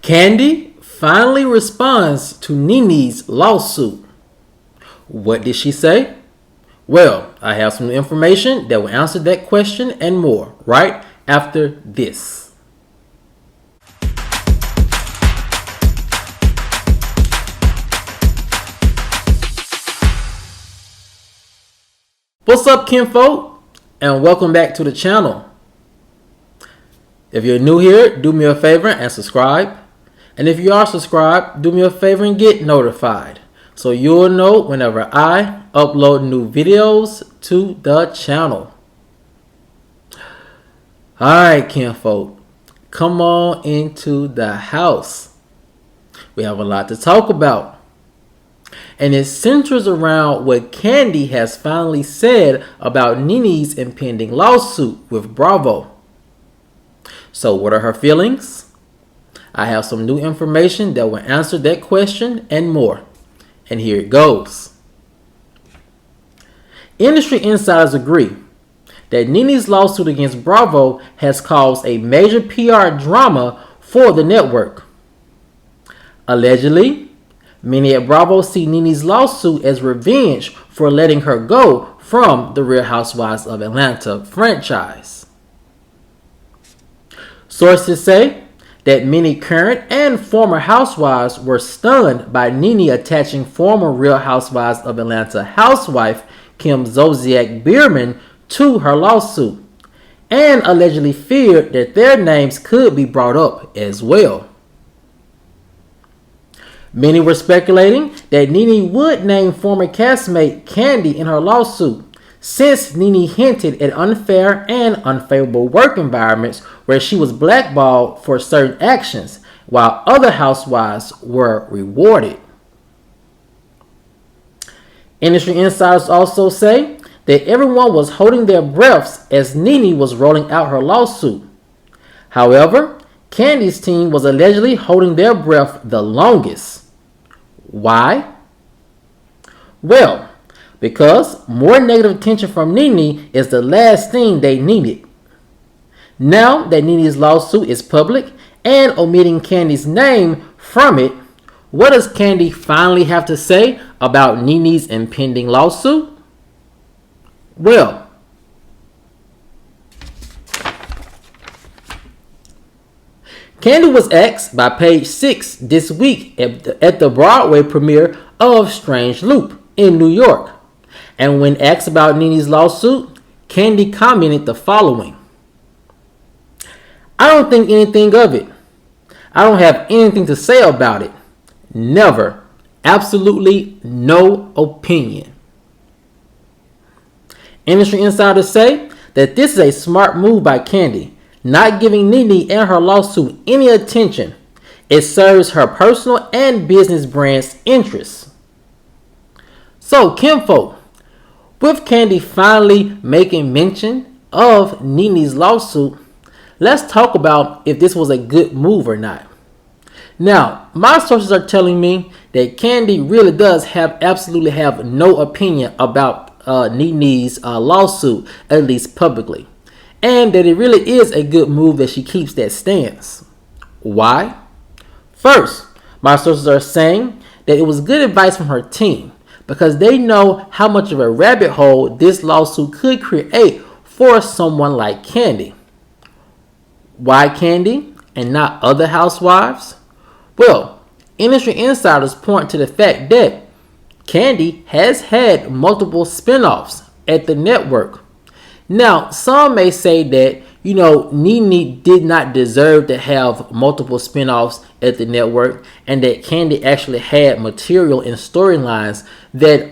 Kandi finally responds to Nene's lawsuit. What did she say? Well, I have some information that will answer that question and more right after this. What's up, kinfolk, and welcome back to the channel. If you're new here, do me a favor and subscribe. And if you are subscribed, do me a favor and get notified, so you'll know whenever I upload new videos to the channel. Alright, kinfolk, come on into the house. We have a lot to talk about. And it centers around what Kandi has finally said about Nene's impending lawsuit with Bravo. So what are her feelings? I have some new information that will answer that question and more. And here it goes. Industry insiders agree that Nene's lawsuit against Bravo has caused a major PR drama for the network. Allegedly, many at Bravo see Nene's lawsuit as revenge for letting her go from the Real Housewives of Atlanta franchise. Sources say that many current and former housewives were stunned by Nene attaching former Real Housewives of Atlanta housewife Kim Zolciak Biermann to her lawsuit, and allegedly feared that their names could be brought up as well. Many were speculating that Nene would name former castmate Kandi in her lawsuit, since Nene hinted at unfair and unfavorable work environments where she was blackballed for certain actions, while other housewives were rewarded. Industry insiders also say that everyone was holding their breaths as Nene was rolling out her lawsuit. However, Kandi's team was allegedly holding their breath the longest. Why? Well, because more negative attention from Nene is the last thing they needed. Now that Nene's lawsuit is public and omitting Kandi's name from it, what does Kandi finally have to say about Nene's impending lawsuit? Well, Kandi was asked by Page 6 this week at the Broadway premiere of Strange Loop in New York. And when asked about Nene's lawsuit, Kandi commented the following: "I don't think anything of it. I don't have anything to say about it. Never. Absolutely no opinion." Industry insiders say that this is a smart move by Kandi, not giving Nene and her lawsuit any attention. It serves her personal and business brand's interests. So, kinfolk, with Kandi finally making mention of Nene's lawsuit, let's talk about if this was a good move or not. Now, my sources are telling me that Kandi really does absolutely have no opinion about Nene's lawsuit, at least publicly, and that it really is a good move that she keeps that stance. Why? First, my sources are saying that it was good advice from her team, because they know how much of a rabbit hole this lawsuit could create for someone like Kandi. Why Kandi and not other housewives? Well, industry insiders point to the fact that Kandi has had multiple spinoffs at the network. Now, some may say that, Nene did not deserve to have multiple spinoffs at the network, and that Kandi actually had material and storylines that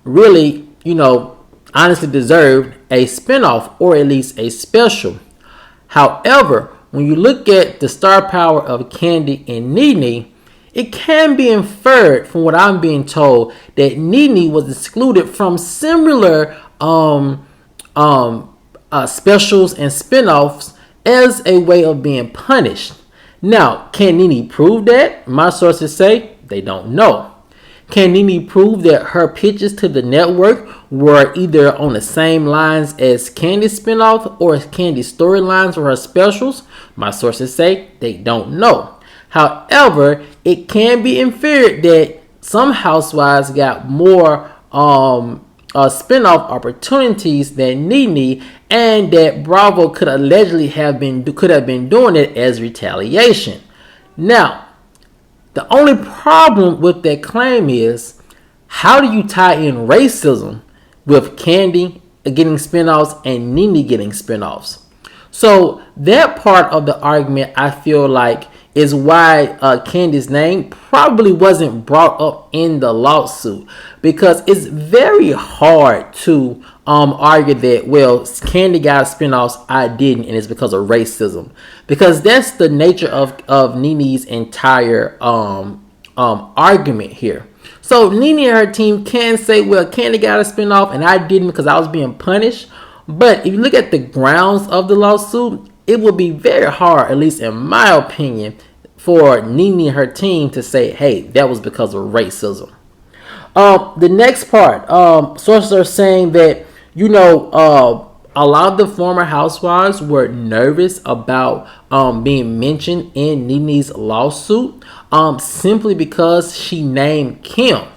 really, honestly deserved a spinoff or at least a special. However, when you look at the star power of Kandi and Nene, it can be inferred from what I'm being told that Nene was excluded from similar specials and spinoffs as a way of being punished. Now, can Nene prove that? My sources say they don't know. Can Nene prove that her pitches to the network were either on the same lines as Kandi's spinoff or Kandi's storylines or her specials? My sources say they don't know. However, it can be inferred that some housewives got more spinoff opportunities than Nene, and that Bravo could allegedly have been doing it as retaliation. Now, the only problem with that claim is, how do you tie in racism with Kandi getting spinoffs and Nene getting spinoffs? So that part of the argument, I feel like, is why Kandi's name probably wasn't brought up in the lawsuit, because it's very hard to argue that, well, Kandi got spinoffs, I didn't, and it's because of racism, because that's the nature of Nene's entire argument here. So Nene and her team can say, well, Kandi got a spinoff and I didn't because I was being punished. But if you look at the grounds of the lawsuit, it would be very hard, at least in my opinion, for Nene and her team to say, hey, that was because of racism. The next part, sources are saying that, a lot of the former housewives were nervous about being mentioned in Nene's lawsuit, simply because she named Kim.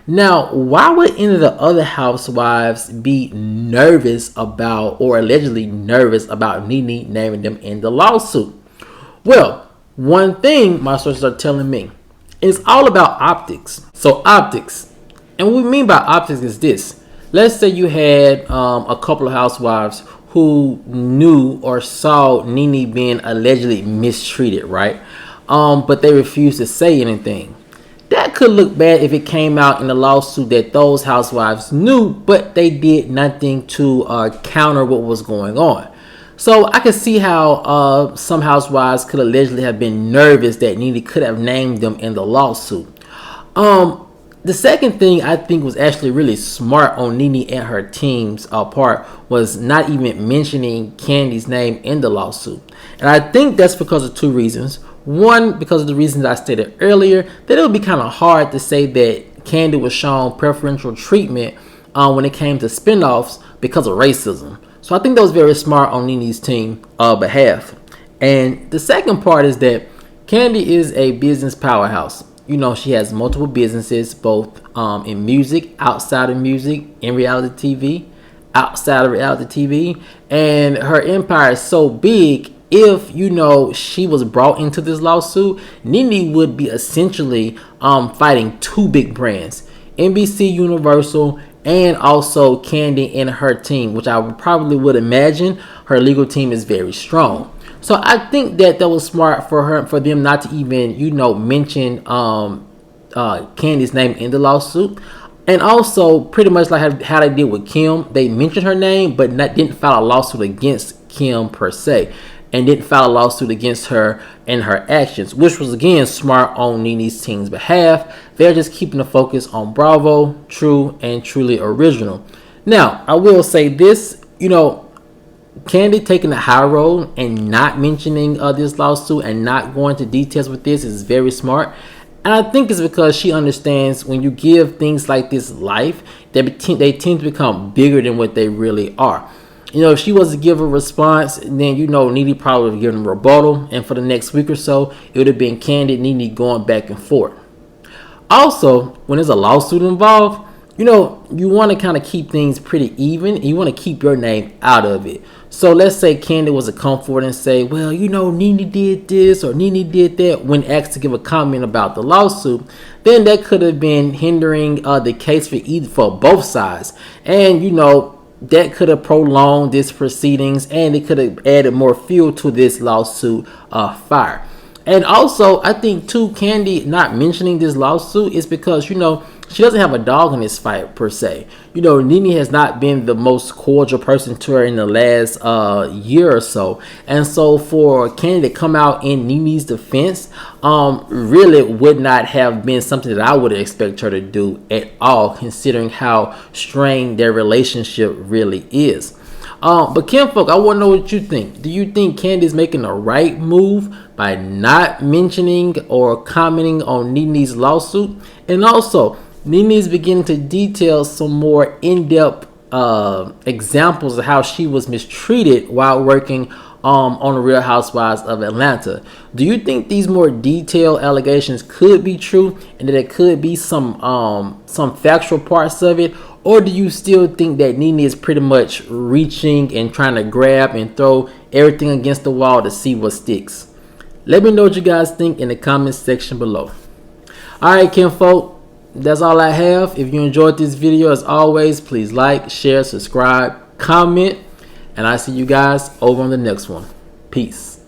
Now, why would any of the other housewives be nervous about, or allegedly nervous about, Nene naming them in the lawsuit? Well, one thing my sources are telling me, it's all about optics. So optics, and what we mean by optics is this. Let's say you had a couple of housewives who knew or saw Nene being allegedly mistreated, right? But they refused to say anything. That could look bad if it came out in the lawsuit that those housewives knew, but they did nothing to counter what was going on. So I can see how some housewives could allegedly have been nervous that Nene could have named them in the lawsuit. The second thing I think was actually really smart on Nene and her team's part was not even mentioning Kandi's name in the lawsuit. And I think that's because of two reasons. One, because of the reasons I stated earlier, that it would be kind of hard to say that Kandi was shown preferential treatment when it came to spinoffs because of racism. So I think that was very smart on Nene's team behalf. And the second part is that Kandi is a business powerhouse. She has multiple businesses, both in music, outside of music, in reality TV, outside of reality TV. And her empire is so big, if, she was brought into this lawsuit, Nene would be essentially fighting two big brands, NBC Universal, and also Kandi and her team, which I probably would imagine her legal team is very strong. So I think that was smart for them not to even, mention Kandi's name in the lawsuit. And also, pretty much like how they did with Kim, they mentioned her name, but didn't file a lawsuit against Kim per se, and didn't file a lawsuit against her and her actions, which was, again, smart on Nene's team's behalf. They're just keeping the focus on Bravo, true, and truly original. Now, I will say this, Kandi taking the high road and not mentioning this lawsuit and not going into details with this is very smart. And I think it's because she understands when you give things like this life, they tend to become bigger than what they really are. If she was to give a response, then Nene probably would have given a rebuttal, and for the next week or so, it would have been Kandi and Nene going back and forth. Also, when there's a lawsuit involved, you want to kind of keep things pretty even, and you want to keep your name out of it. So let's say Kandi was to come forward and say, well, Nene did this or Nene did that when asked to give a comment about the lawsuit, then that could have been hindering the case for both sides. And, that could have prolonged this proceedings, and it could have added more fuel to this lawsuit fire. And also, I think too, Kandi not mentioning this lawsuit is because, she doesn't have a dog in this fight per se. Nene has not been the most cordial person to her in the last year or so. And so for Kandi to come out in Nene's defense really would not have been something that I would expect her to do at all, considering how strained their relationship really is. But Kinfolk, I want to know what you think. Do you think Kandi making the right move by not mentioning or commenting on Nene's lawsuit? And also, Nene's beginning to detail some more in-depth examples of how she was mistreated while working on the Real Housewives of Atlanta. Do you think these more detailed allegations could be true, and that it could be some factual parts of it? Or do you still think that Nene is pretty much reaching and trying to grab and throw everything against the wall to see what sticks? Let me know what you guys think in the comments section below. Alright, kinfolk, that's all I have. If you enjoyed this video, as always, please like, share, subscribe, comment, and I'll see you guys over on the next one. Peace.